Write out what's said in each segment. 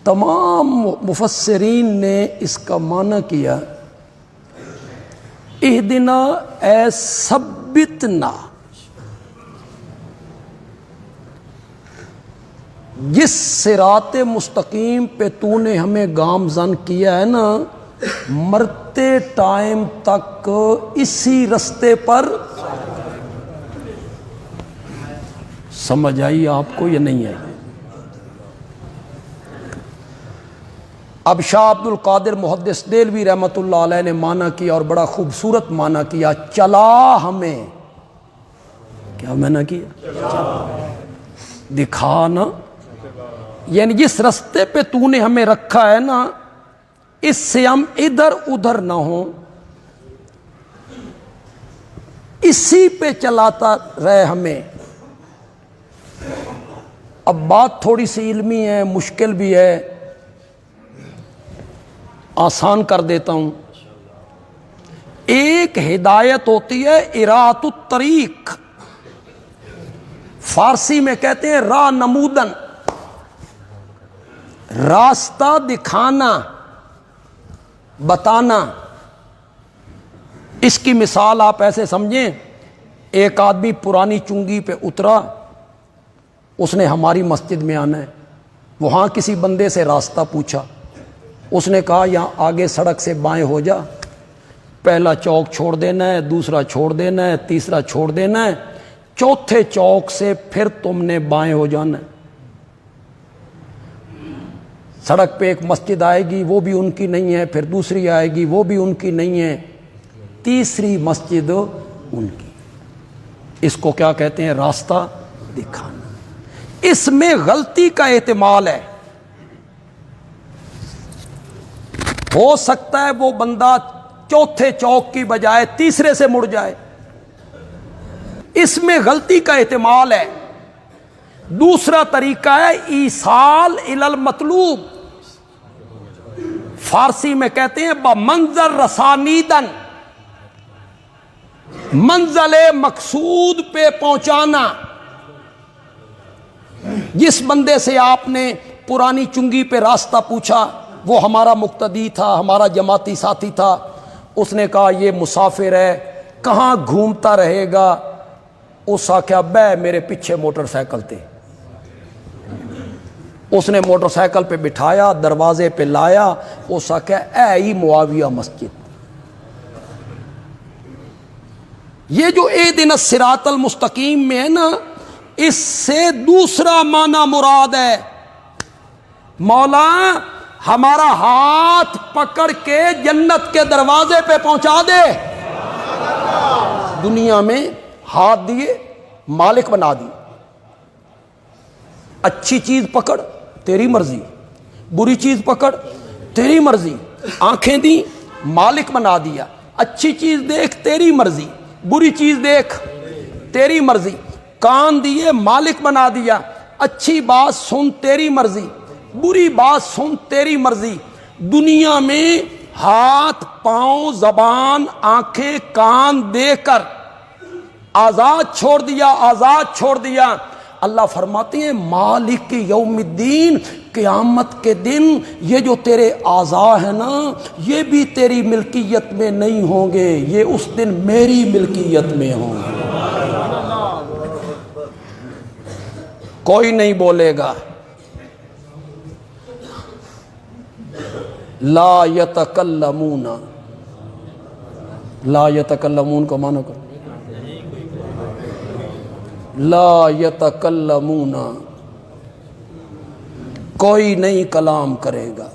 تمام مفسرین نے اس کا معنی کیا اہدنا اے ثبتنا، جس صراط مستقیم پہ تو نے ہمیں گامزن کیا ہے نا، مرتے ٹائم تک اسی رستے پر۔ سمجھ آئی آپ کو یا نہیں آئی؟ اب شاہ عبد القادر محدث دہلوی رحمۃ اللہ علیہ نے معنی کیا اور بڑا خوبصورت معنی کیا، چلا ہمیں، کیا معنی کیا؟ دکھانا، یعنی جس رستے پہ تو نے ہمیں رکھا ہے نا، اس سے ہم ادھر ادھر نہ ہوں، اسی پہ چلاتا رہے ہمیں۔ اب بات تھوڑی سی علمی ہے، مشکل بھی ہے، آسان کر دیتا ہوں۔ ایک ہدایت ہوتی ہے اراۃ الطریق، فارسی میں کہتے ہیں راہ نمودن، راستہ دکھانا، بتانا۔ اس کی مثال آپ ایسے سمجھیں، ایک آدمی پرانی چنگی پہ اترا، اس نے ہماری مسجد میں آنا ہے، وہاں کسی بندے سے راستہ پوچھا، اس نے کہا یہاں آگے سڑک سے بائیں ہو جا، پہلا چوک چھوڑ دینا ہے، دوسرا چھوڑ دینا ہے، تیسرا چھوڑ دینا ہے، چوتھے چوک سے پھر تم نے بائیں ہو جانا ہے۔ سڑک پہ ایک مسجد آئے گی، وہ بھی ان کی نہیں ہے، پھر دوسری آئے گی، وہ بھی ان کی نہیں ہے، تیسری مسجد ان کی۔ اس کو کیا کہتے ہیں؟ راستہ دکھانا۔ اس میں غلطی کا احتمال ہے، ہو سکتا ہے وہ بندہ چوتھے چوک کی بجائے تیسرے سے مڑ جائے، اس میں غلطی کا احتمال ہے۔ دوسرا طریقہ ہے ایصال الی المطلوب، فارسی میں کہتے ہیں بمنظر رسانیدن، منزل مقصود پہ پہنچانا۔ جس بندے سے آپ نے پرانی چنگی پہ راستہ پوچھا، وہ ہمارا مقتدی تھا، ہمارا جماعتی ساتھی تھا، اس نے کہا یہ مسافر ہے، کہاں گھومتا رہے گا؟ اس آخیا بے میرے پیچھے موٹر سائیکل تھے، اس نے موٹر سائیکل پہ بٹھایا، دروازے پہ لایا، اس آخیا اے ہی معاویہ مسجد۔ یہ جو اہدنا الصراط المستقیم میں ہے نا، اس سے دوسرا معنی مراد ہے، مولا ہمارا ہاتھ پکڑ کے جنت کے دروازے پہ پہنچا دے۔ دنیا میں ہاتھ دیے، مالک بنا دی، اچھی چیز پکڑ تیری مرضی، بری چیز پکڑ تیری مرضی، آنکھیں دی مالک بنا دیا، اچھی چیز دیکھ تیری مرضی، بری چیز دیکھ تیری مرضی، کان دیے مالک بنا دیا، اچھی بات سن تیری مرضی، بری بات سن تیری مرضی۔ دنیا میں ہاتھ، پاؤں، زبان، آنکھیں، کان دے کر آزاد چھوڑ دیا، آزاد چھوڑ دیا۔ اللہ فرماتے ہیں مالک یوم الدین، قیامت کے دن یہ جو تیرے اعضاء ہیں نا، یہ بھی تیری ملکیت میں نہیں ہوں گے، یہ اس دن میری ملکیت میں ہوں گے۔ کوئی نہیں بولے گا۔ لا یتکلمون، لا یتکلمون کو مانو کر، لا یتکلمون، کوئی نہیں کلام کرے گا،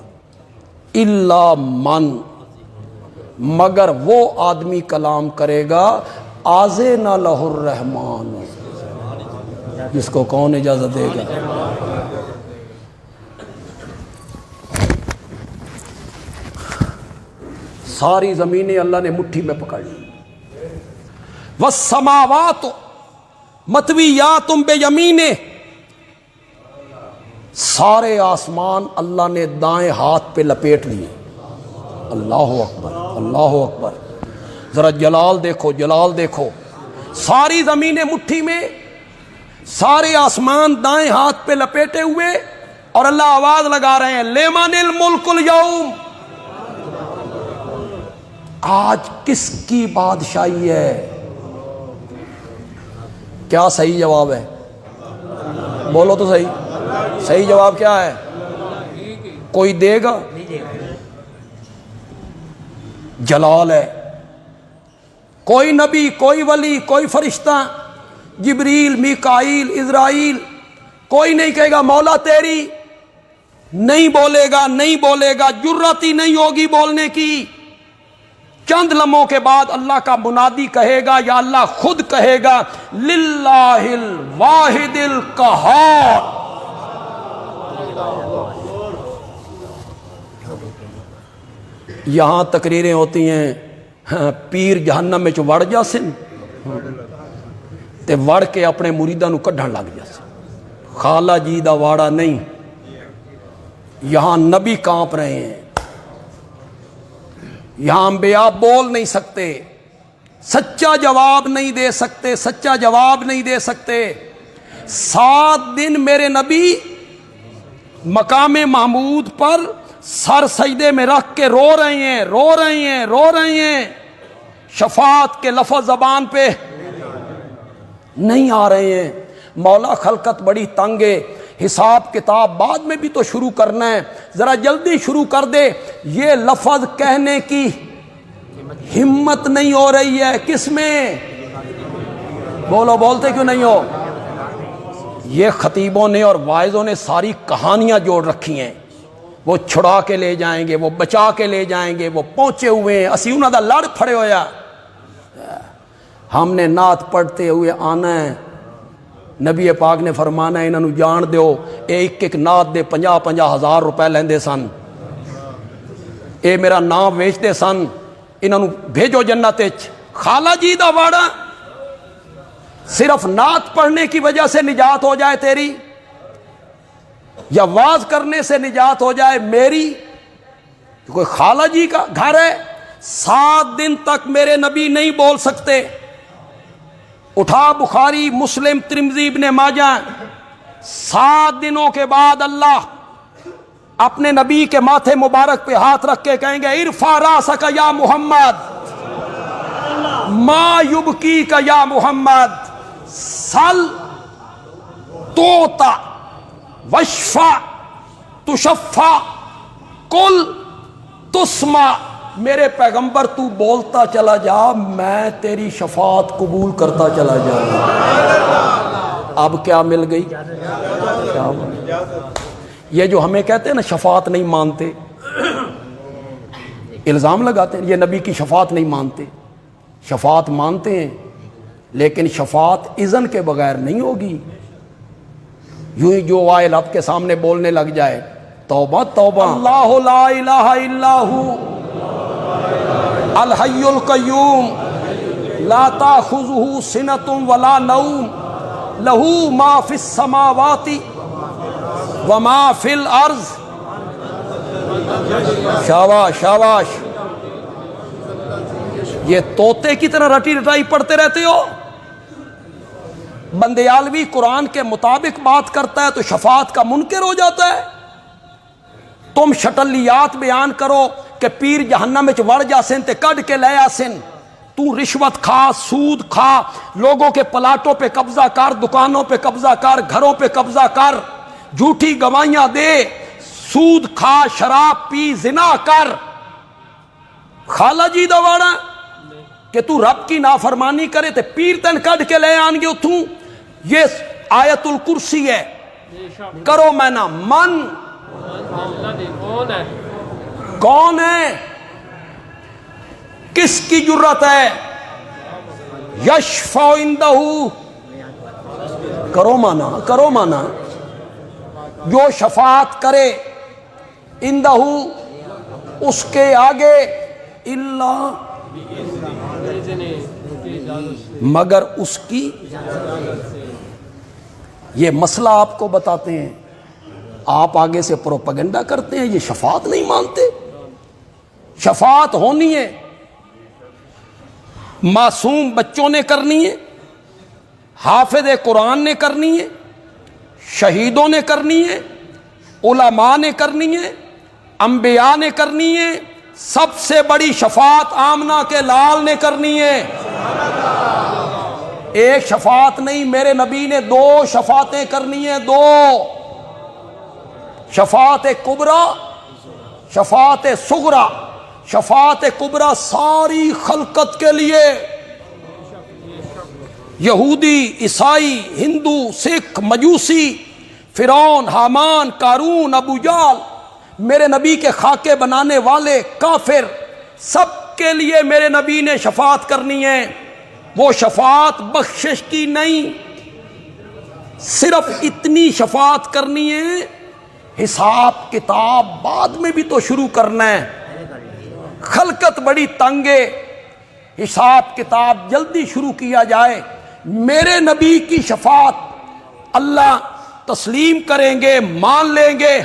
الا من، مگر وہ آدمی کلام کرے گا آذن لہ الرحمن، جس کو کون اجازت دے گا؟ ساری زمینیں اللہ نے مٹھی میں پکڑ لی۔ والسماوات مطویات بیمینہ، سارے آسمان اللہ نے دائیں ہاتھ پہ لپیٹ لیے۔ اللہ اکبر، اللہ اکبر، ذرا جلال دیکھو، جلال دیکھو۔ ساری زمینیں مٹھی میں، سارے آسمان دائیں ہاتھ پہ لپیٹے ہوئے، اور اللہ آواز لگا رہے ہیں لمن الملک اليوم، آج کس کی بادشاہی ہے؟ کیا صحیح جواب ہے؟ بولو تو صحیح، صحیح جواب کیا ہے؟ کوئی دے گا؟ جلال ہے، کوئی نبی، کوئی ولی، کوئی فرشتہ، جبریل، میکائیل، اسرائیل، کوئی نہیں کہے گا مولا تیری، نہیں بولے گا، نہیں بولے گا، جرات ہی نہیں ہوگی بولنے کی۔ چند لمحوں کے بعد اللہ کا منادی کہے گا یا اللہ خود کہے گا للہ الواحد القہار۔ یہاں تقریریں ہوتی ہیں پیر جہنم میں وڑ جاسن تے وڑ کے اپنے مریداں نو کڈھن لگ جاسن، خالہ جی دا واڑا نہیں، یہاں نبی کانپ رہے ہیں، یہاں انبیاء بول نہیں سکتے، سچا جواب نہیں دے سکتے، سچا جواب نہیں دے سکتے۔ 7 دن میرے نبی مقام محمود پر سر سجدے میں رکھ کے رو رہے ہیں، رو رہے ہیں، رو رہے ہیں، شفاعت کے لفظ زبان پہ نہیں آ رہے ہیں۔ مولا خلقت بڑی تنگ ہے، حساب کتاب بعد میں بھی تو شروع کرنا ہے، ذرا جلدی شروع کر دے۔ یہ لفظ کہنے کی ہمت نہیں ہو رہی ہے، کس میں؟ بولو، بولتے کیوں نہیں ہو؟ یہ خطیبوں نے اور واعظوں نے ساری کہانیاں جوڑ رکھی ہیں، وہ چھڑا کے لے جائیں گے، وہ بچا کے لے جائیں گے، وہ پہنچے ہوئے ہیں، اسی انہاں دا لڑ پھڑے ہویا، ہم نے نعت پڑھتے ہوئے آنا ہے۔ نبی پاک نے فرمانا ہے انہوں جان دیو، ایک ایک نعت دے 50-50 ہزار روپے لیندے سن، اے میرا نام ویچتے سن، انہوں بھیجو جنت وچ۔ خالہ جی دا واڑا صرف نعت پڑھنے کی وجہ سے نجات ہو جائے تیری، یا واز کرنے سے نجات ہو جائے میری؟ کوئی خالہ جی کا گھر ہے، 7 دن تک میرے نبی نہیں بول سکتے۔ اٹھا بخاری، مسلم، ترمذی، ابن ماجہ، 7 دنوں کے بعد اللہ اپنے نبی کے ماتھے مبارک پہ ہاتھ رکھ کے کہیں گے ارفع راسک یا محمد ما یبکیک یا محمد سل توتا وشفع تشفع کل تسمع۔ میرے پیغمبر تو بولتا چلا جا، میں تیری شفاعت قبول کرتا چلا جاؤں۔ اب کیا مل گئی؟ یہ جو ہمیں کہتے ہیں نا شفاعت نہیں مانتے، الزام لگاتے ہیں یہ نبی کی شفاعت نہیں مانتے، شفاعت مانتے ہیں لیکن شفاعت اذن کے بغیر نہیں ہوگی۔ یوں ہی جو وائل آپ کے سامنے بولنے لگ جائے توبہ توبہ، اللہ لا الہ الا ہو الحی القیوم لا تاخذہ سنۃ ولا نوم لہ ما فی السماوات وما فی الارض۔ شاباش شاباش، یہ طوطے کی طرح رٹی رٹائی پڑھتے رہتے ہو۔ بندیالوی قرآن کے مطابق بات کرتا ہے تو شفاعت کا منکر ہو جاتا ہے۔ تم شٹلیات بیان کرو کہ پیر جہنم میں وڑ جاسن تے کڈ کے لے آسن، تو رشوت کھا، سود کھا، لوگوں کے پلاٹوں پہ قبضہ کر، دکانوں پہ قبضہ کر، گھروں پہ قبضہ کر، جھوٹی گواہیاں دے، سود کھا، شراب پی، زنا کر۔ خالہ جی دا واڑا کہ تو رب کی نافرمانی کرے تے پیر تن کڈ کے لے آن گے اتھوں۔ یہ آیت الکرسی ہے، کرو میں نہ من کون ہے، کس کی جرت ہے؟ یشفع عندہ، کرو مانا، کرو مانا، جو شفاعت کرے عندہ اس کے آگے، اللہ مگر اس کی۔ یہ مسئلہ آپ کو بتاتے ہیں، آپ آگے سے پروپیگنڈا کرتے ہیں، یہ شفاعت نہیں مانتے۔ شفاعت ہونی ہے، معصوم بچوں نے کرنی ہے، حافظ قرآن نے کرنی ہے، شہیدوں نے کرنی ہے، علماء نے کرنی ہے، انبیاء نے کرنی ہے، سب سے بڑی شفاعت آمنہ کے لال نے کرنی ہے۔ ایک شفاعت نہیں، میرے نبی نے 2 شفاعتیں کرنی ہیں، 2 شفاعت کبریٰ، شفاعت صغریٰ۔ شفاعت کبریٰ ساری خلقت کے لیے، یہودی، عیسائی، ہندو، سکھ، مجوسی، فرعون، حامان، قارون، ابو جہل، میرے نبی کے خاکے بنانے والے کافر، سب کے لیے میرے نبی نے شفاعت کرنی ہے۔ وہ شفاعت بخشش کی نہیں، صرف اتنی شفاعت کرنی ہے، حساب کتاب بعد میں بھی تو شروع کرنا ہے۔ خلقت بڑی تنگ ہے، حساب کتاب جلدی شروع کیا جائے۔ میرے نبی کی شفاعت اللہ تسلیم کریں گے، مان لیں گے،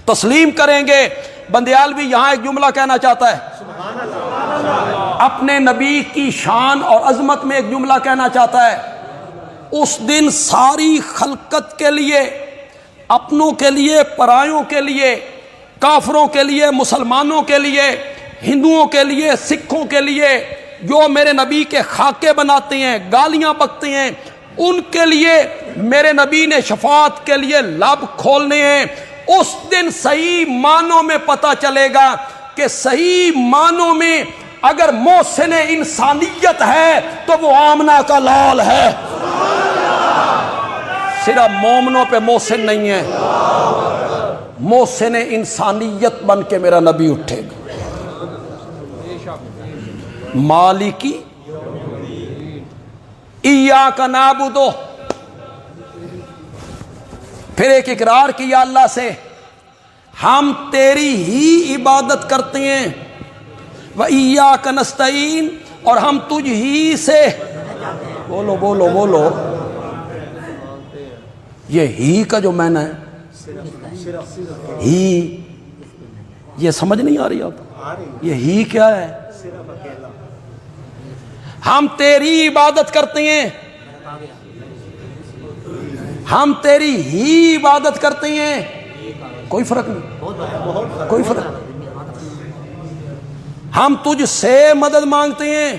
تسلیم کریں گے۔ بندیال بھی یہاں ایک جملہ کہنا چاہتا ہے، اپنے نبی کی شان اور عظمت میں ایک جملہ کہنا چاہتا ہے۔ اس دن ساری خلقت کے لیے، اپنوں کے لیے، پرایوں کے لیے، کافروں کے لیے، مسلمانوں کے لیے، ہندوؤں کے لیے، سکھوں کے لیے، جو میرے نبی کے خاکے بناتے ہیں، گالیاں بکتے ہیں، ان کے لیے میرے نبی نے شفاعت کے لیے لب کھولنے ہیں۔ اس دن صحیح معنوں میں پتہ چلے گا کہ صحیح معنوں میں اگر محسن انسانیت ہے تو وہ آمنہ کا لال ہے، صرف مومنوں پہ محسن نہیں ہے، محسن انسانیت بن کے میرا نبی اٹھے گا۔ مالکی ایاک نعبد، پھر ایک اقرار کیا اللہ سے، ہم تیری ہی عبادت کرتے ہیں، وَإِيَّاكَ نَسْتَعِينُ، اور ہم تجھ ہی سے، بولو بولو بولو، یہ ہی کا جو معنی ہے، ہی، یہ سمجھ نہیں آ رہی آپ؟ یہ ہی کیا ہے؟ ہم تیری عبادت کرتے ہیں، ہم تیری ہی عبادت کرتے ہیں، کوئی فرق نہیں، کوئی فرق نہیں۔ ہم تجھ سے مدد مانگتے ہیں،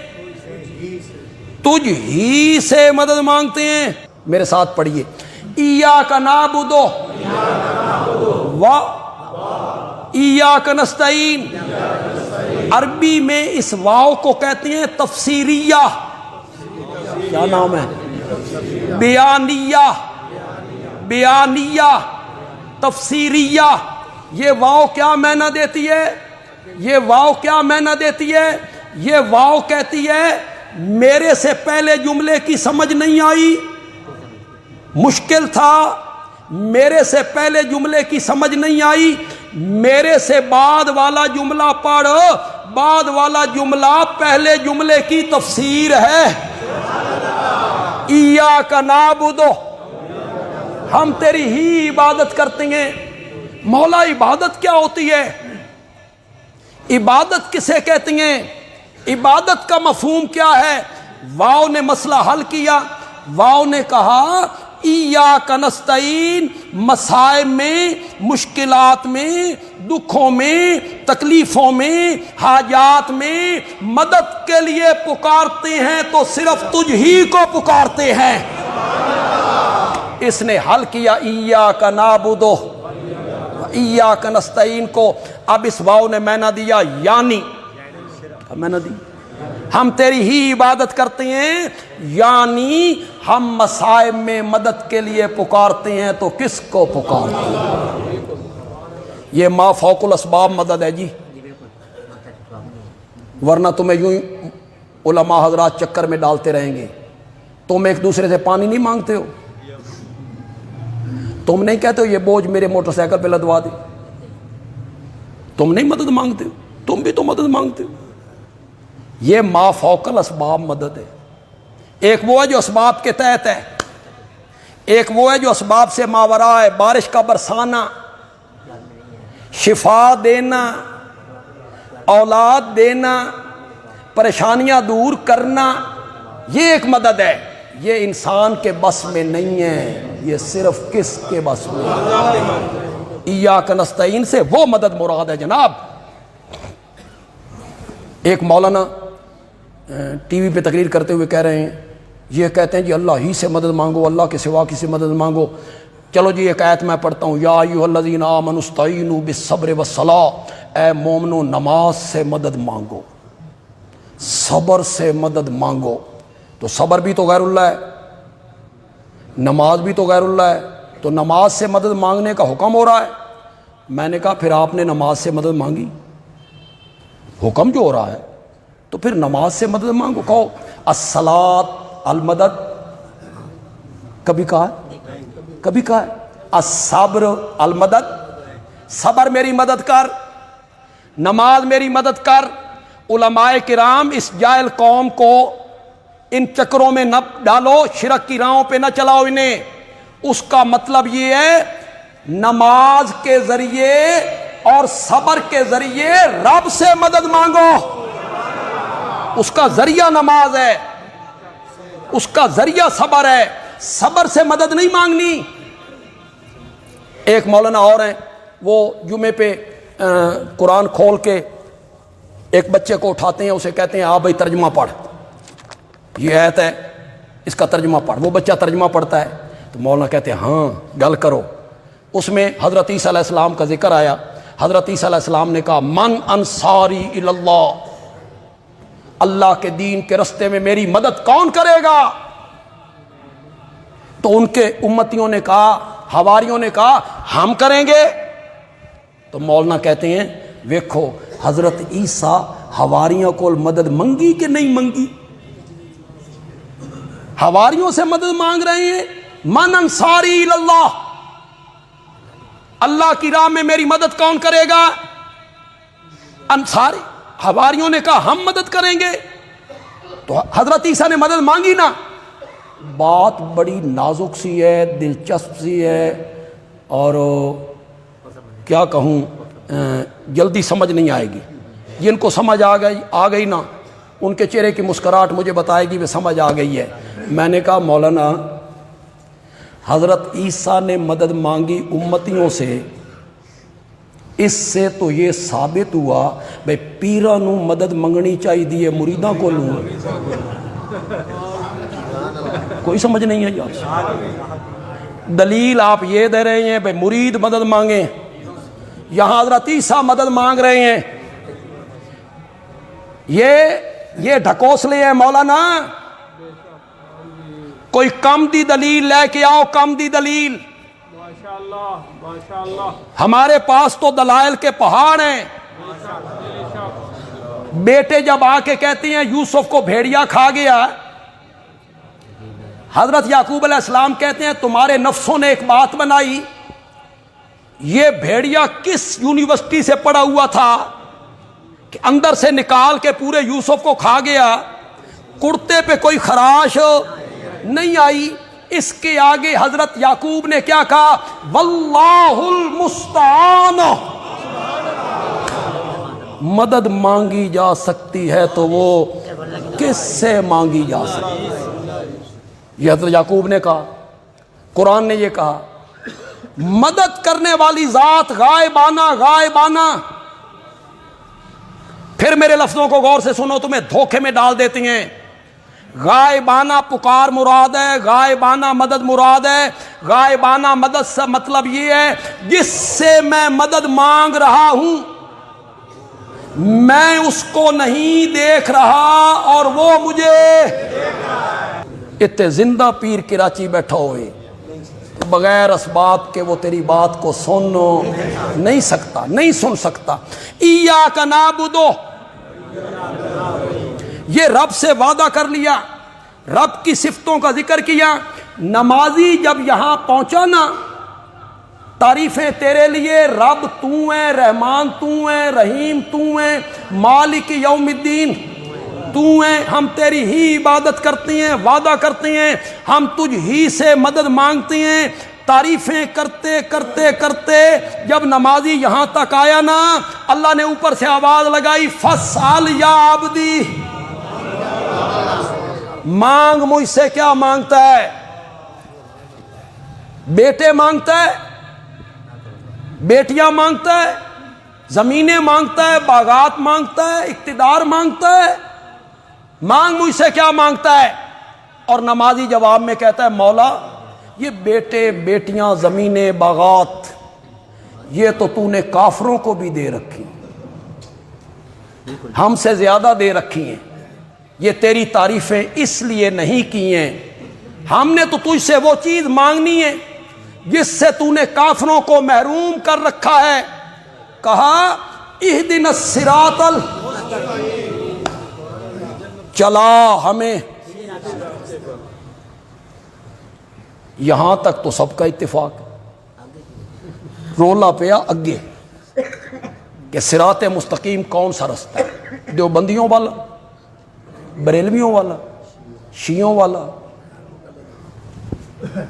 تجھ ہی سے مدد مانگتے ہیں۔ میرے ساتھ پڑھیے، ایاک نعبد و ایاک نستعین۔ عربی میں اس واو کو کہتے ہیں تفسیریہ، کیا نام ہے؟ بیانیہ، بیانیہ، تفسیریہ۔ یہ واو کیا معنی دیتی ہے؟ یہ واو کیا معنی دیتی ہے؟ یہ واو کہتی ہے میرے سے پہلے جملے کی سمجھ نہیں آئی، مشکل تھا، میرے سے پہلے جملے کی سمجھ نہیں آئی، میرے سے بعد والا جملہ پڑھ، بعد والا جملہ پہلے جملے کی تفسیر ہے۔ ایاک نعبد، ہم تیری ہی عبادت کرتے ہیں۔ مولا عبادت کیا ہوتی ہے؟ عبادت کسے کہتے ہیں؟ عبادت کا مفہوم کیا ہے؟ واو نے مسئلہ حل کیا، واو نے کہا ایاک نستعین، مسائب میں، مشکلات میں، دکھوں میں، تکلیفوں میں، حاجات میں مدد کے لیے پکارتے ہیں تو صرف تجھ ہی کو پکارتے ہیں۔ اس نے حل کیا ایاک نعبد و ایاک نستعین کو۔ اب اس واو نے معنی دیا یعنی، معنی دی ہم تیری ہی عبادت کرتے ہیں، یعنی ہم مصائب میں مدد کے لیے پکارتے ہیں تو کس کو پکارتے ہیں؟ یہ ما فوق الاسباب مدد ہے جی، ورنہ تمہیں یوں ہی علماء حضرات چکر میں ڈالتے رہیں گے۔ تم ایک دوسرے سے پانی نہیں مانگتے ہو، تم نہیں کہتے ہو یہ بوجھ میرے موٹر سائیکل پہ لدوا دے، تم نہیں مدد مانگتے ہو، تم بھی تو مدد مانگتے ہو۔ یہ ما فوق الاسباب مدد ہے۔ ایک وہ ہے جو اسباب کے تحت ہے، ایک وہ ہے جو اسباب سے ماورا ہے، بارش کا برسانا، شفا دینا، اولاد دینا، پریشانیاں دور کرنا، یہ ایک مدد ہے، یہ انسان کے بس میں نہیں ہے۔ یہ صرف کس کے بس میں؟ ایاک نستعین سے وہ مدد مراد ہے جناب۔ ایک مولانا ٹی وی پہ تقریر کرتے ہوئے کہہ رہے ہیں، یہ کہتے ہیں جی اللہ ہی سے مدد مانگو، اللہ کے سوا کسی مدد مانگو۔ چلو جی ایک آیت میں پڑھتا ہوں، یا ایھا الذین آمنوا استعینوا بالصبر والصلاۃ، اے مومنو نماز سے مدد مانگو، صبر سے مدد مانگو۔ تو صبر بھی تو غیر اللہ ہے، نماز بھی تو غیر اللہ ہے، تو نماز سے مدد مانگنے کا حکم ہو رہا ہے۔ میں نے کہا پھر آپ نے نماز سے مدد مانگی، حکم جو ہو رہا ہے تو پھر نماز سے مدد مانگو۔ کہو الصلاۃ المدد، کبھی کہا ہے؟ کبھی کہا ہے؟ الصبر المدد، صبر میری مدد کر، نماز میری مدد کر۔ علماء کرام اس جاہل قوم کو ان چکروں میں نہ ڈالو، شرک کی راہوں پہ نہ چلاؤ انہیں۔ اس کا مطلب یہ ہے نماز کے ذریعے اور صبر کے ذریعے رب سے مدد مانگو۔ اس کا ذریعہ نماز ہے، اس کا ذریعہ صبر ہے، صبر سے مدد نہیں مانگنی۔ ایک مولانا اور ہیں، وہ جمعے پہ قرآن کھول کے ایک بچے کو اٹھاتے ہیں، اسے کہتے ہیں آپ بھائی ترجمہ پڑھ، یہ آیت ہے اس کا ترجمہ پڑھ۔ وہ بچہ ترجمہ پڑھتا ہے تو مولانا کہتے ہیں ہاں گل کرو۔ اس میں حضرت عیسیٰ علیہ السلام کا ذکر آیا۔ حضرت عیسیٰ علیہ السلام نے کہا من انصاری الی اللہ، اللہ کے دین کے رستے میں میری مدد کون کرے گا؟ تو ان کے امتیوں نے کہا، حواریوں نے کہا ہم کریں گے۔ تو مولانا کہتے ہیں ویکھو حضرت عیسیٰ حواریوں کو مدد منگی کہ نہیں منگی؟ حواریوں سے مدد مانگ رہے ہیں، من انصاری الی اللہ، اللہ کی راہ میں میری مدد کون کرے گا؟ انصاری، حواریوں نے کہا ہم مدد کریں گے۔ تو حضرت عیسیٰ نے مدد مانگی نا۔ بات بڑی نازک سی ہے، دلچسپ سی ہے، اور کیا کہوں جلدی سمجھ نہیں آئے گی۔ جن کو سمجھ آ گئی نا، ان کے چہرے کی مسکراہٹ مجھے بتائے گی وہ سمجھ آ گئی ہے۔ میں نے کہا مولانا حضرت عیسیٰ نے مدد مانگی امتیوں سے، اس سے تو یہ ثابت ہوا بھائی پیراں نو مدد منگنی چاہیے مریداں کو لوں۔ کوئی سمجھ نہیں ہے یار۔ دلیل آپ یہ دے رہے ہیں بھائی مرید مدد مانگیں، یہاں حضرت عیسیٰ مدد مانگ رہے ہیں۔ یہ ڈھکوسلے ہیں مولانا۔ کوئی کم دی دلیل لے کے آؤ، کم دی دلیل۔ ہمارے پاس تو دلائل کے پہاڑ ہیں۔ بیٹے جب آ کے کہتے ہیں یوسف کو بھیڑیا کھا گیا، حضرت یعقوب علیہ السلام کہتے ہیں تمہارے نفسوں نے ایک بات بنائی، یہ بھیڑیا کس یونیورسٹی سے پڑھا ہوا تھا کہ اندر سے نکال کے پورے یوسف کو کھا گیا، کرتے پہ کوئی خراش نہیں آئی۔ اس کے آگے حضرت یعقوب نے کیا کہا؟ واللہ المستعان، مدد مانگی جا سکتی ہے تو وہ کس سے مانگی جا سکتی ہے؟ یہ حضرت یعقوب نے کہا، قرآن نے یہ کہا مدد کرنے والی ذات غائبانہ غائبانہ۔ پھر میرے لفظوں کو غور سے سنو، تمہیں دھوکے میں ڈال دیتی ہیں۔ غائبانہ پکار مراد ہے، غائبانہ مدد مراد ہے۔ غائبانہ مدد سے مطلب یہ ہے جس سے میں مدد مانگ رہا ہوں میں اس کو نہیں دیکھ رہا اور وہ مجھے اتنے زندہ پیر کراچی بیٹھا ہوئے بغیر اسباب کے وہ تیری بات کو سن نہیں سکتا، نہیں سن سکتا۔ ایاک نعبد، یہ رب سے وعدہ کر لیا، رب کی صفتوں کا ذکر کیا۔ نمازی جب یہاں پہنچا نا، تعریفیں تیرے لیے، رب تو ہے، رحمان تو ہے، رحیم تو ہے، مالک یوم الدین تو ہے، ہم تیری ہی عبادت کرتے ہیں، وعدہ کرتے ہیں، ہم تجھ ہی سے مدد مانگتے ہیں۔ تعریفیں کرتے کرتے کرتے جب نمازی یہاں تک آیا نا، اللہ نے اوپر سے آواز لگائی فَاسْأَلْ یا عبدی، مانگ مجھ سے کیا مانگتا ہے۔ بیٹے مانگتا ہے، بیٹیاں مانگتا ہے، زمینیں مانگتا ہے، باغات مانگتا ہے، اقتدار مانگتا ہے، مانگ مجھ سے کیا مانگتا ہے؟ اور نمازی جواب میں کہتا ہے مولا یہ بیٹے بیٹیاں زمینیں باغات یہ تو نے کافروں کو بھی دے رکھی، ہم سے زیادہ دے رکھی ہیں، یہ تیری تعریفیں اس لیے نہیں کی ہیں، ہم نے تو تجھ سے وہ چیز مانگنی ہے جس سے نے کافروں کو محروم کر رکھا ہے۔ کہا اہدنا الصراط چلا ہمیں، یہاں تک تو سب کا اتفاق، رولا پیا اگے کہ صراط مستقیم کون سا رستہ ہے؟ دیوبندیوں والا، بریلویوں والا، شیعوں والا؟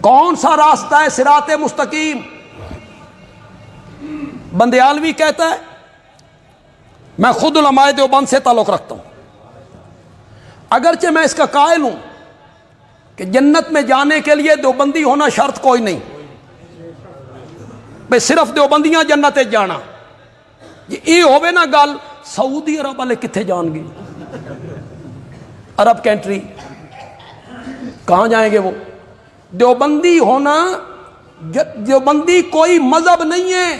کون سا راستہ ہے صراط مستقیم؟ بندیالوی کہتا ہے میں خود علماء دیوبند سے تعلق رکھتا ہوں، اگرچہ میں اس کا قائل ہوں کہ جنت میں جانے کے لیے دیوبندی ہونا شرط کوئی نہیں، بے صرف دیوبندیاں جنت جانا، یہ ہوئے نا گل سعودی عرب والے کتنے جان گے؟ عرب کنٹری کہاں جائیں گے وہ؟ دیوبندی ہونا، دیوبندی کوئی مذہب نہیں ہے،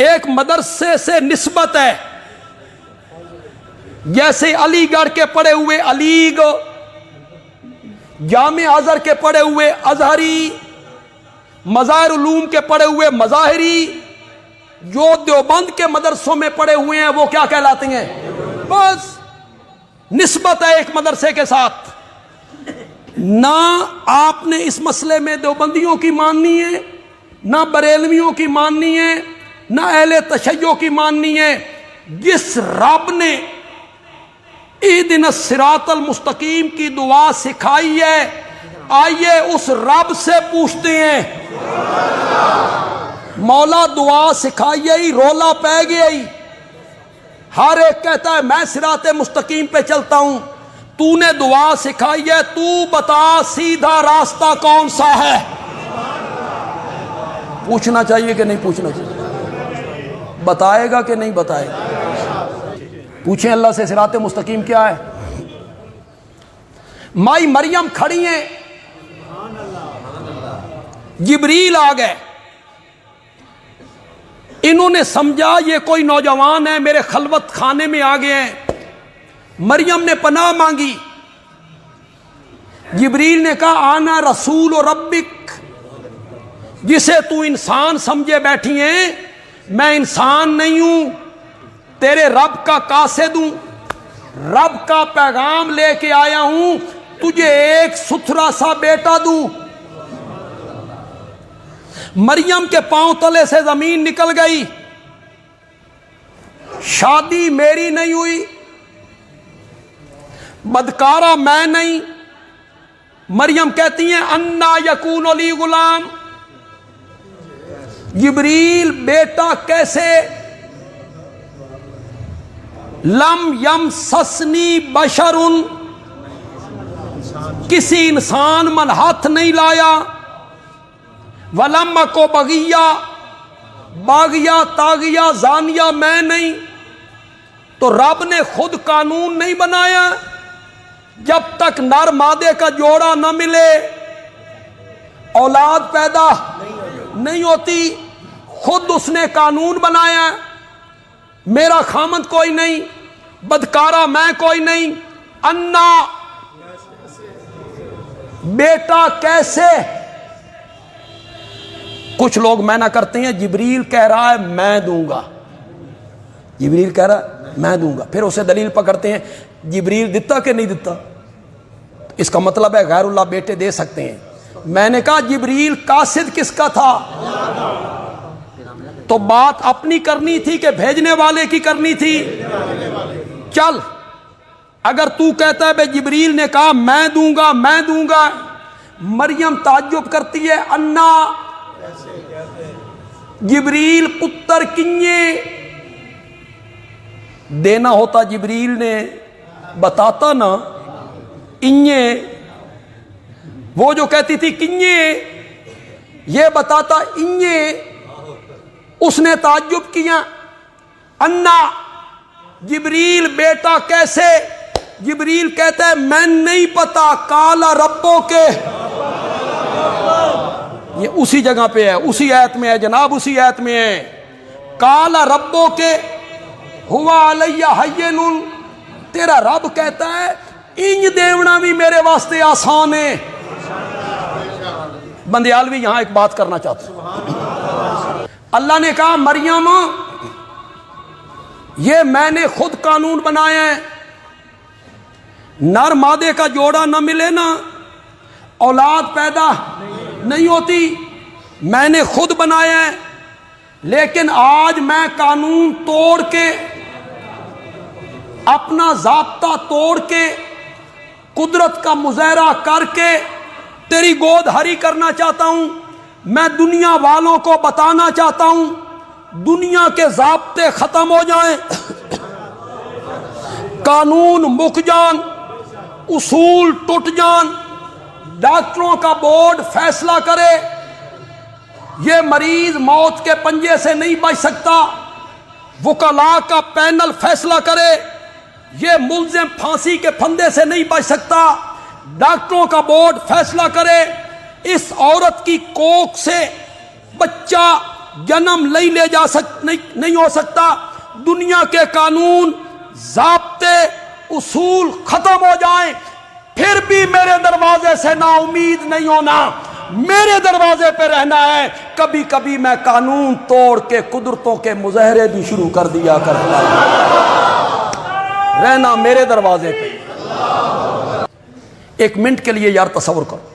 ایک مدرسے سے نسبت ہے، جیسے علی گڑھ کے پڑھے ہوئے علیگ، جامع ازہر کے پڑھے ہوئے ازہری، مظاہر علوم کے پڑھے ہوئے مظاہری، جو دیوبند کے مدرسوں میں پڑھے ہوئے ہیں وہ کیا کہلاتے ہیں؟ بس نسبت ہے ایک مدرسے کے ساتھ۔ نہ آپ نے اس مسئلے میں دیوبندیوں کی ماننی ہے، نہ بریلویوں کی ماننی ہے، نہ اہل تشیع کی ماننی ہے۔ جس رب نے اہدنا الصراط المستقیم کی دعا سکھائی ہے، آئیے اس رب سے پوچھتے ہیں۔ مولا دعا سکھائی ہے، رولا پہ گیا ہی، ہر ایک کہتا ہے میں صراط مستقیم پہ چلتا ہوں، تو نے دعا سکھائی ہے، تو بتا سیدھا راستہ کون سا ہے؟ پوچھنا چاہیے کہ نہیں پوچھنا چاہیے؟ بتائے گا کہ نہیں بتائے گا؟ پوچھیں اللہ سے صراط مستقیم کیا ہے؟ مائی مریم کھڑی ہیں، جبریل آ گئے، انہوں نے سمجھا یہ کوئی نوجوان ہے، میرے خلوت خانے میں آ گئے ہیں۔ مریم نے پناہ مانگی، جبریل نے کہا آنا رسول ربک، جسے تو انسان سمجھے بیٹھی ہیں میں انسان نہیں ہوں، تیرے رب کا قاصد ہوں، رب کا پیغام لے کے آیا ہوں، تجھے ایک ستھرا سا بیٹا دوں۔ مریم کے پاؤں تلے سے زمین نکل گئی، شادی میری نہیں ہوئی، بدکارہ میں نہیں۔ مریم کہتی ہیں انا یکون لی غلام، جبریل بیٹا کیسے؟ لم یمسسنی بشر، کسی انسان من ہاتھ نہیں لایا، ولم کو بغیہ، باغیہ تاغیہ زانیہ میں نہیں۔ تو رب نے خود قانون نہیں بنایا جب تک نر مادے کا جوڑا نہ ملے اولاد پیدا نہیں ہوتی، خود اس نے قانون بنایا میرا خامند کوئی نہیں، بدکارہ میں کوئی نہیں، انا بیٹا کیسے؟ کچھ لوگ میں نہ کرتے ہیں، جبریل کہہ رہا ہے میں دوں گا، جبریل کہہ رہا ہے میں دوں گا، پھر اسے دلیل پکڑتے ہیں جبریل دیتا کہ نہیں دیتا، اس کا مطلب ہے غیر اللہ بیٹے دے سکتے ہیں۔ میں نے کہا جبریل قاصد کس کا تھا؟ تو بات اپنی کرنی تھی کہ بھیجنے والے کی کرنی تھی؟ چل اگر تو کہتا ہے بے جبریل نے کہا میں دوں گا میں دوں گا، مریم تعجب کرتی ہے انا جبریل پتر کنیے، دینا ہوتا جبریل نے بتاتا نا، انہیں وہ جو کہتی تھی کنیے یہ بتاتا انیے، اس نے تعجب کیا، انا جبریل بیٹا کیسے؟ جبریل کہتا ہے میں نہیں پتا، کالا ربوں کے، یہ اسی جگہ پہ ہے، اسی آیت میں ہے جناب، اسی آیت میں ہے، کالا ربوں کے ہوا علیہ حین، تیرا رب کہتا ہے انج دیونا بھی میرے واسطے آسان ہے۔ بندیالوی یہاں ایک بات کرنا چاہتا ہوں، اللہ نے کہا مریم یہ میں نے خود قانون بنایا ہے، نر مادے کا جوڑا نہ ملے نا اولاد پیدا نہیں ہوتی، میں نے خود بنایا ہے، لیکن آج میں قانون توڑ کے، اپنا ضابطہ توڑ کے، قدرت کا مظاہرہ کر کے تیری گود ہری کرنا چاہتا ہوں۔ میں دنیا والوں کو بتانا چاہتا ہوں دنیا کے ضابطے ختم ہو جائیں، قانون مک جان، اصول ٹوٹ جان، ڈاکٹروں کا بورڈ فیصلہ کرے یہ مریض موت کے پنجے سے نہیں بچ سکتا، وکلاء کا پینل فیصلہ کرے یہ ملزم پھانسی کے پھندے سے نہیں بچ سکتا، ڈاکٹروں کا بورڈ فیصلہ کرے اس عورت کی کوکھ سے بچہ جنم نہیں ہو سکتا، دنیا کے قانون ضابطے اصول ختم ہو جائیں، پھر بھی میرے دروازے سے نا امید نہیں ہونا، میرے دروازے پہ رہنا ہے۔ کبھی کبھی میں قانون توڑ کے قدرتوں کے مظاہرے بھی شروع کر دیا کرتا ہوں، رہنا میرے دروازے پہ۔ ایک منٹ کے لیے یار تصور کرو،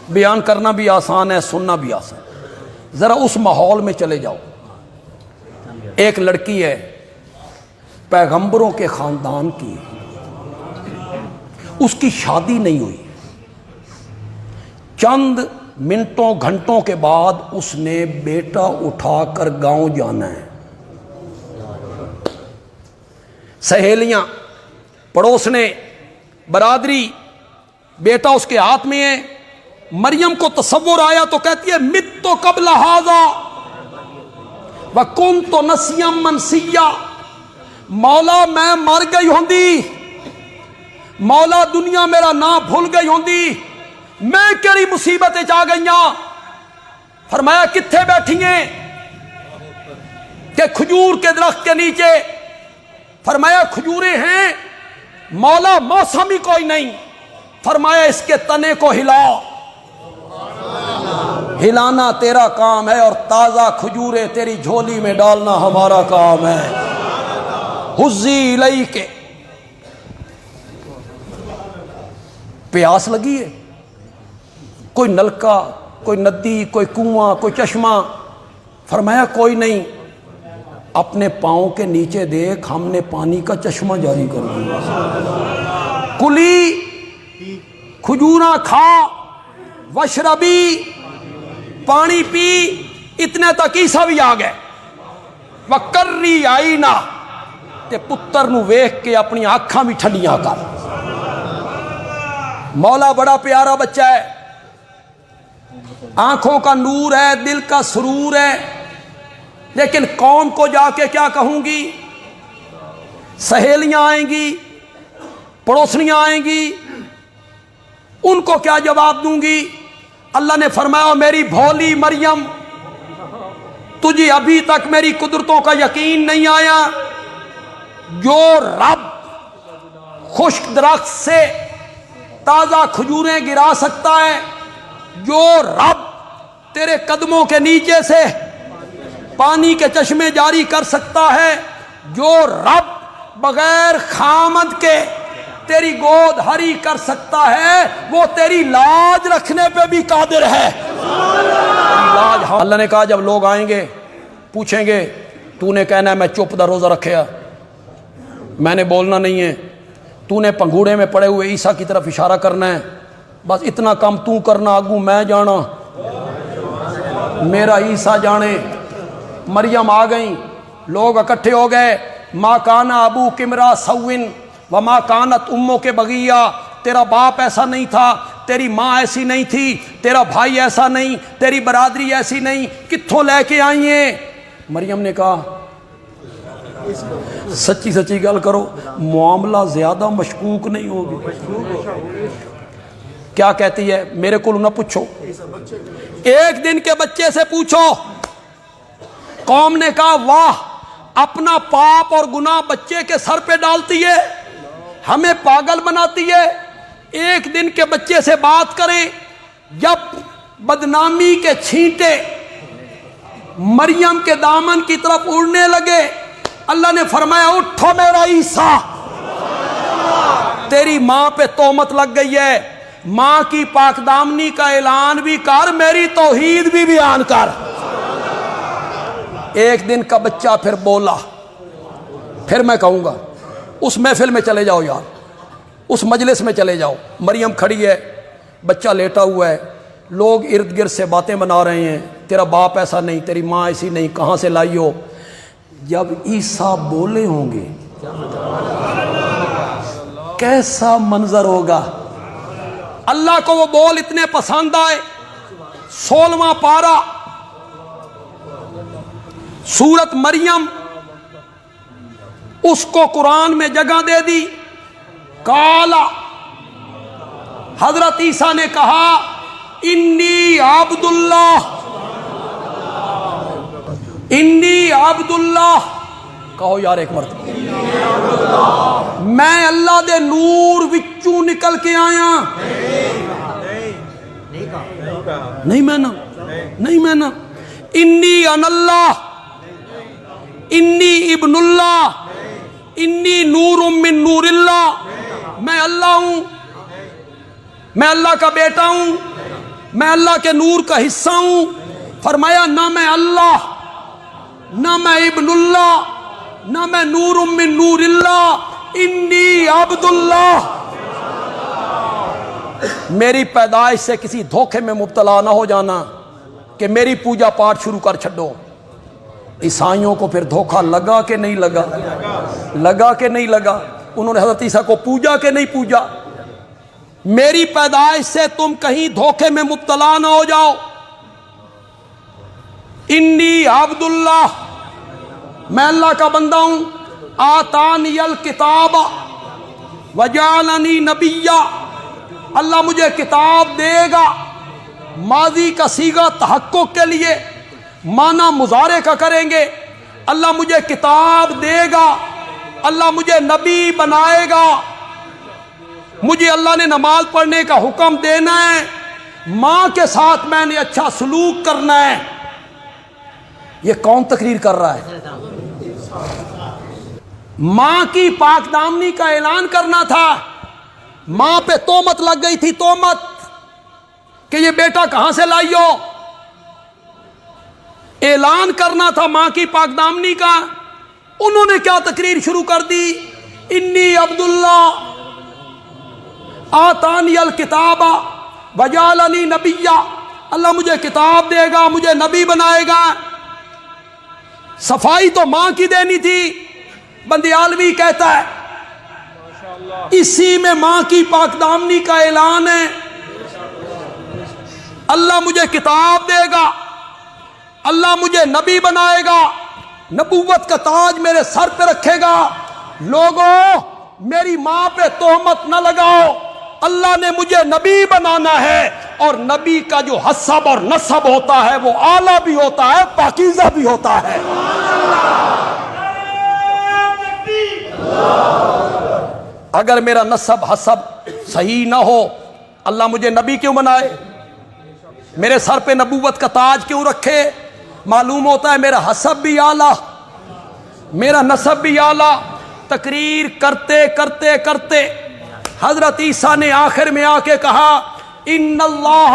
بیان کرنا بھی آسان ہے، سننا بھی آسان، ذرا اس ماحول میں چلے جاؤ۔ ایک لڑکی ہے پیغمبروں کے خاندان کی، اس کی شادی نہیں ہوئی، چند منٹوں گھنٹوں کے بعد اس نے بیٹا اٹھا کر گاؤں جانا ہے، سہیلیاں، پڑوسنے، برادری، بیٹا اس کے ہاتھ میں ہے۔ مریم کو تصور آیا تو کہتی ہے مت تو قبل ھذا وکنت نسیا منسیا، مولا میں مر گئی ہوندی، مولا دنیا میرا نام بھول گئی ہوندی، میں کیڑی مصیبت آ گئیاں۔ فرمایا کتھے بیٹھی ہیں؟ کہ کھجور کے درخت کے نیچے۔ فرمایا کھجوریں ہیں، مولا موسم ہی کوئی نہیں۔ فرمایا اس کے تنے کو ہلا، ہلانا تیرا کام ہے اور تازہ کھجوریں تیری جھولی میں ڈالنا ہمارا کام ہے۔ حزی الیک، پیاس لگی ہے، کوئی نلکا، کوئی ندی، کوئی کنواں، کوئی چشمہ؟ فرمایا کوئی نہیں، اپنے پاؤں کے نیچے دیکھ، ہم نے پانی کا چشمہ جاری کر دیا۔ کلی، کھجوراں کھا، وشربی، پانی پی، اتنے تک عیسیٰ بھی آ گئے۔ وکری آئینا، تے پتر نو ویکھ کے اپنی آنکھاں بھی ٹھنڈیاں کر۔ مولا بڑا پیارا بچہ ہے، آنکھوں کا نور ہے، دل کا سرور ہے، لیکن قوم کو جا کے کیا کہوں گی؟ سہیلیاں آئیں گی، پڑوسنیاں آئیں گی، ان کو کیا جواب دوں گی؟ اللہ نے فرمایا میری بھولی مریم، تجھے ابھی تک میری قدرتوں کا یقین نہیں آیا؟ جو رب خشک درخت سے تازہ کھجوریں گرا سکتا ہے، جو رب تیرے قدموں کے نیچے سے پانی کے چشمے جاری کر سکتا ہے، جو رب بغیر خامد کے تیری گود ہری کر سکتا ہے، وہ تیری لاج رکھنے پہ بھی قادر ہے۔ اللہ نے کہا جب لوگ آئیں گے پوچھیں گے، تو نے کہنا ہے میں چپ دا روزہ رکھیا، میں نے بولنا نہیں ہے، تو نے پنگوڑے میں پڑے ہوئے عیسیٰ کی طرف اشارہ کرنا ہے، بس اتنا کام تو کرنا، آگوں میں جانا، میرا عیسیٰ جانے۔ مریم آ گئیں، لوگ اکٹھے ہو گئے، ما کان ابوک امرا سوء وما کانت امک بغیہ، تیرا باپ ایسا نہیں تھا، تیری ماں ایسی نہیں تھی، تیرا بھائی ایسا نہیں، تیری برادری ایسی نہیں، کتھوں لے کے آئی ہیں؟ مریم نے کہا سچی سچی گل کرو، معاملہ زیادہ مشکوک نہیں ہوگی؟ کیا کہتی ہے؟ میرے کو نہ پوچھو، ایک دن کے بچے سے پوچھو۔ قوم نے کہا واہ، اپنا پاپ اور گناہ بچے کے سر پہ ڈالتی ہے، ہمیں پاگل بناتی ہے۔ ایک دن کے بچے سے بات کریں، جب بدنامی کے چھینٹے مریم کے دامن کی طرف اڑنے لگے، اللہ نے فرمایا اٹھو میرا عیسیٰ، تیری ماں پہ تہمت لگ گئی ہے، ماں کی پاک دامنی کا اعلان بھی کر، میری توحید بھی بیان کر۔ ایک دن کا بچہ پھر بولا، پھر میں کہوں گا اس محفل میں چلے جاؤ یار، اس مجلس میں چلے جاؤ، مریم کھڑی ہے، بچہ لیٹا ہوا ہے، لوگ ارد گرد سے باتیں بنا رہے ہیں، تیرا باپ ایسا نہیں، تیری ماں ایسی نہیں، کہاں سے لائی ہو؟ جب عیسیٰ بولے ہوں گے کیسا منظر ہوگا؟ اللہ کو وہ بول اتنے پسند آئے، 16واں پارہ سورت مریم، اس کو قرآن میں جگہ دے دی۔ کالا، حضرت عیسیٰ نے کہا انی عبد اللہ، انی عبد اللہ، کہو یار ایک مرتبہ، میں اللہ دے نور وچوں نکل کے آیا، نہیں میں نا، نہیں میں نا، انی ان اللہ، انی ابن اللہ، انی نور من نور اللہ، میں اللہ ہوں، میں اللہ کا بیٹا ہوں، میں اللہ کے نور کا حصہ ہوں۔ فرمایا نہ میں اللہ، نہ میں ابن اللہ، نہ میں نور من نور اللہ، انی عبد اللہ۔ میری پیدائش سے کسی دھوکے میں مبتلا نہ ہو جانا کہ میری پوجا پاٹ شروع کر چھڈو۔ عیسائیوں کو پھر دھوکہ لگا کہ نہیں لگا؟ لگا کہ نہیں لگا؟ انہوں نے حضرت عیسیٰ کو پوجا کہ نہیں پوجا؟ میری پیدائش سے تم کہیں دھوکے میں مبتلا نہ ہو جاؤ۔ انی عبد اللہ، میں اللہ کا بندہ ہوں۔ آتانی الکتاب وجعلنی نبیا، اللہ مجھے کتاب دے گا، ماضی کا صیغہ تحقق کے لیے، معنی مضارع کا کریں گے، اللہ مجھے کتاب دے گا، اللہ مجھے نبی بنائے گا، مجھے اللہ نے نماز پڑھنے کا حکم دینا ہے، ماں کے ساتھ میں نے اچھا سلوک کرنا ہے۔ یہ کون تقریر کر رہا ہے؟ ماں کی پاک دامنی کا اعلان کرنا تھا۔ ماں پہ تہمت لگ گئی تھی، تہمت کہ یہ بیٹا کہاں سے لائی ہو، اعلان کرنا تھا ماں کی پاک دامنی کا۔ انہوں نے کیا تقریر شروع کر دی؟ انی عبداللہ، آتانی الکتاب وجعلنی نبیا، اللہ مجھے کتاب دے گا، مجھے نبی بنائے گا۔ صفائی تو ماں کی دینی تھی۔ بندیالوی کہتا ہے اسی میں ماں کی پاک دامنی کا اعلان ہے۔ اللہ مجھے کتاب دے گا، اللہ مجھے نبی بنائے گا، نبوت کا تاج میرے سر پہ رکھے گا۔ لوگوں میری ماں پہ تہمت نہ لگاؤ، اللہ نے مجھے نبی بنانا ہے، اور نبی کا جو حسب اور نسب ہوتا ہے وہ اعلیٰ بھی ہوتا ہے، پاکیزہ بھی ہوتا ہے۔ اگر میرا نسب حسب صحیح نہ ہو، اللہ مجھے نبی کیوں بنائے؟ میرے سر پہ نبوت کا تاج کیوں رکھے؟ معلوم ہوتا ہے میرا حسب بھی اعلیٰ، میرا نسب بھی اعلیٰ۔ تقریر کرتے کرتے کرتے حضرت عیسیٰ نے آخر میں آ کے کہا ان اللہ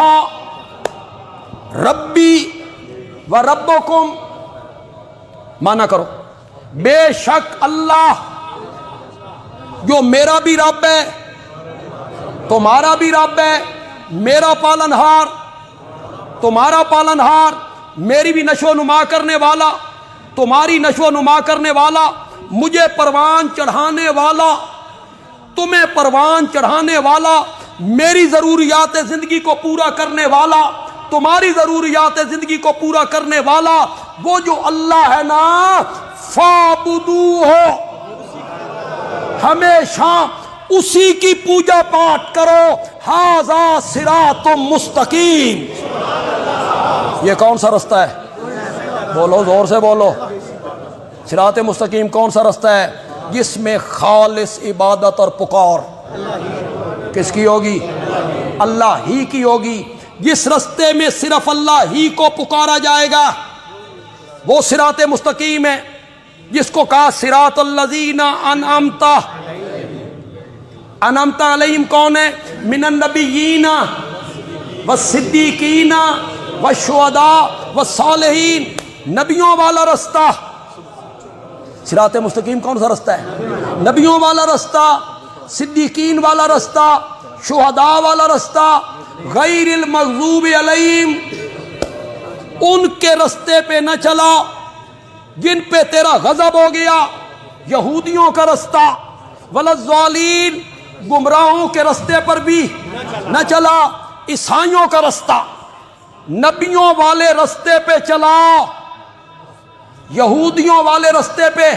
ربی و ربکم، مانا کرو بے شک اللہ جو میرا بھی رب ہے، تمہارا بھی رب ہے، میرا پالنہار، تمہارا پالنہار، میری بھی نشو و نما کرنے والا، تمہاری نشو و نما کرنے والا، مجھے پروان چڑھانے والا، تمہیں پروان چڑھانے والا، میری ضروریات زندگی کو پورا کرنے والا، تمہاری ضروریات زندگی کو پورا کرنے والا وہ جو اللہ ہے نا، فَاعْبُدُوهُ، ہمیشہ اسی کی پوجا پاٹ کرو، ھذا صراط مستقیم۔ یہ کون سا رستہ ہے؟ بولو، زور سے بولو، صراط مستقیم کون سا رستہ ہے؟ جس میں خالص عبادت اور پکار کس کی ہوگی؟ اللہ ہی کی ہوگی۔ جس رستے میں صرف اللہ ہی کو پکارا جائے گا وہ صراط مستقیم ہے، جس کو کہا صراط الذین انعمت علیہم کون ہے؟ من النبیین والصدیقین والشہداء والصالحین، نبیوں والا رستہ۔ صراط مستقیم کون سا رستہ ہے؟ نبیوں والا رستہ، صدیقین والا رستہ، شہداء والا رستہ، غیر المغضوب علیہم، ان کے رستے پہ نہ چلا جن پہ تیرا غضب ہو گیا، یہودیوں کا رستہ، ولا الضالین، گمراہوں کے رستے پر بھی نہ چلا، عیسائیوں کا رستہ، نبیوں والے رستے پہ چلا، یہودیوں والے رستے پہ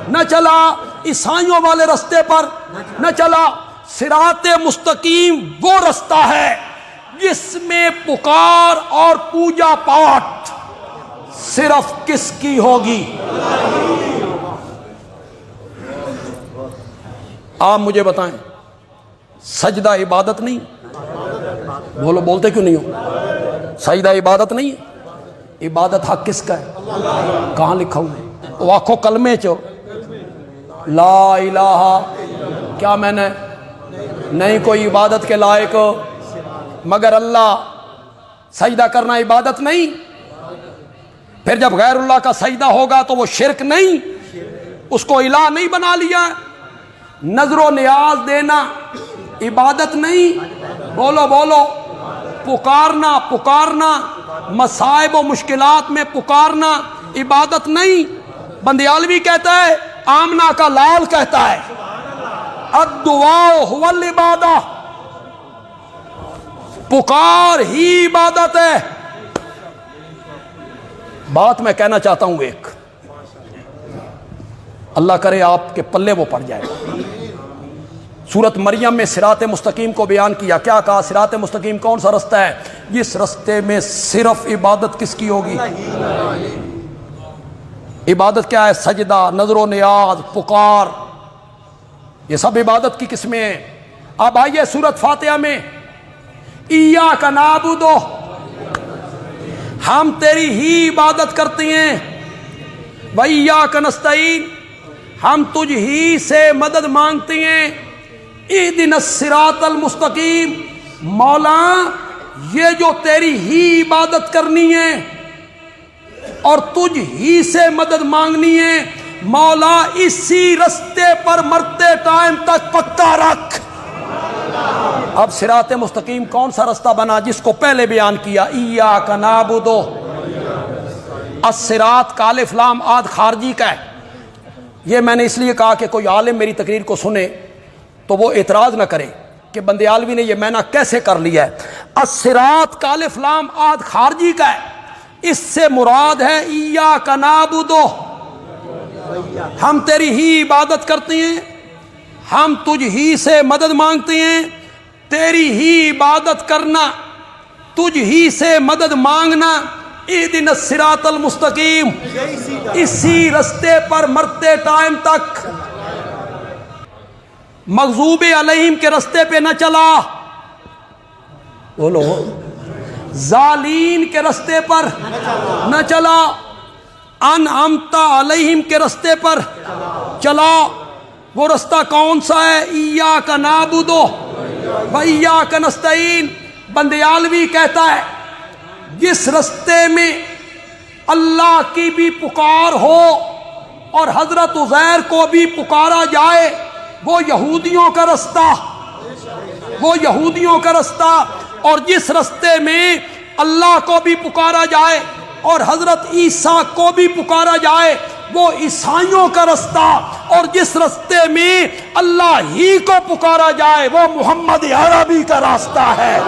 نہ چلا، عیسائیوں والے رستے پر نہ چلا۔ صراط مستقیم وہ رستہ ہے جس میں پکار اور پوجا پاٹ صرف کس کی ہوگی؟ آپ مجھے بتائیں، سجدہ عبادت نہیں؟ بولو، بولتے کیوں نہیں ہو؟ سجدہ عبادت نہیں ہے؟ عبادت حق کس کا ہے؟ کہاں لکھا ہوا ہے؟ وہ آنکھوں کلمے چو لا الہ، کیا میں نے نہیں کوئی عبادت کے لائق مگر اللہ، سجدہ کرنا عبادت نہیں؟ پھر جب غیر اللہ کا سجدہ ہوگا تو وہ شرک نہیں؟ اس کو الہ نہیں بنا لیا؟ نظر و نیاز دینا عبادت نہیں؟ بولو بولو، پکارنا مصائب و مشکلات میں پکارنا عبادت نہیں؟ بندیالوی کہتا ہے، آمنہ کا لال کہتا ہے، الدعاء هو العبادہ، پکار ہی عبادت ہے۔ بات میں کہنا چاہتا ہوں ایک، اللہ کرے آپ کے پلے وہ پڑ جائے۔ سورت مریم میں صراط مستقیم کو بیان کیا، کیا کہا؟ صراط مستقیم کون سا رستہ ہے؟ جس رستے میں صرف عبادت کس کی ہوگی؟ عبادت کیا ہے؟ سجدہ، نظر و نیاز، پکار، یہ سب عبادت کی قسمیں ہیں۔ اب آئیے سورت فاتحہ میں، ایاک نعبد، ہم تیری ہی عبادت کرتے ہیں، وایاک نستعین، ہم تجھ ہی سے مدد مانگتے ہیں، اہدنا الصراط المستقیم، مولا یہ جو تیری ہی عبادت کرنی ہے اور تجھ ہی سے مدد مانگنی ہے، مولا اسی رستے پر مرتے ٹائم تک پکا رکھ۔ اب صراط مستقیم کون سا رستہ بنا؟ جس کو پہلے بیان کیا، ایاک نعبد، الصراط کا الف لام عاد خارجی کا ہے۔ یہ میں نے اس لیے کہا کہ کوئی عالم میری تقریر کو سنے تو وہ اعتراض نہ کرے کہ بندیالوی نے یہ معنی کیسے کر لیا ہے۔ الصراط کا الف لام عاد خارجی کا ہے، اس سے مراد ہے ایاک نعبد، ہم تیری ہی عبادت کرتے ہیں، ہم تجھ ہی سے مدد مانگتے ہیں، تیری ہی عبادت کرنا، تجھ ہی سے مدد مانگنا، اہدنا الصراط المستقیم، اسی رستے پر مرتے ٹائم تک۔ مغضوب علیہم کے رستے پہ نہ چلا، بولو، ظالین کے رستے پر نہ چلا، انعمت علیہم کے رستے پر چلا۔ وہ رستہ کون سا ہے؟ ایاک نعبد و ایاک نستعین۔ بندیالوی کہتا ہے جس رستے میں اللہ کی بھی پکار ہو اور حضرت عزیر کو بھی پکارا جائے، وہ یہودیوں کا رستہ، وہ یہودیوں کا رستہ، اور جس رستے میں اللہ کو بھی پکارا جائے اور حضرت عیسیٰ کو بھی پکارا جائے، وہ عیسائیوں کا رستہ، اور جس رستے میں اللہ ہی کو پکارا جائے وہ محمد عربی کا راستہ ہے۔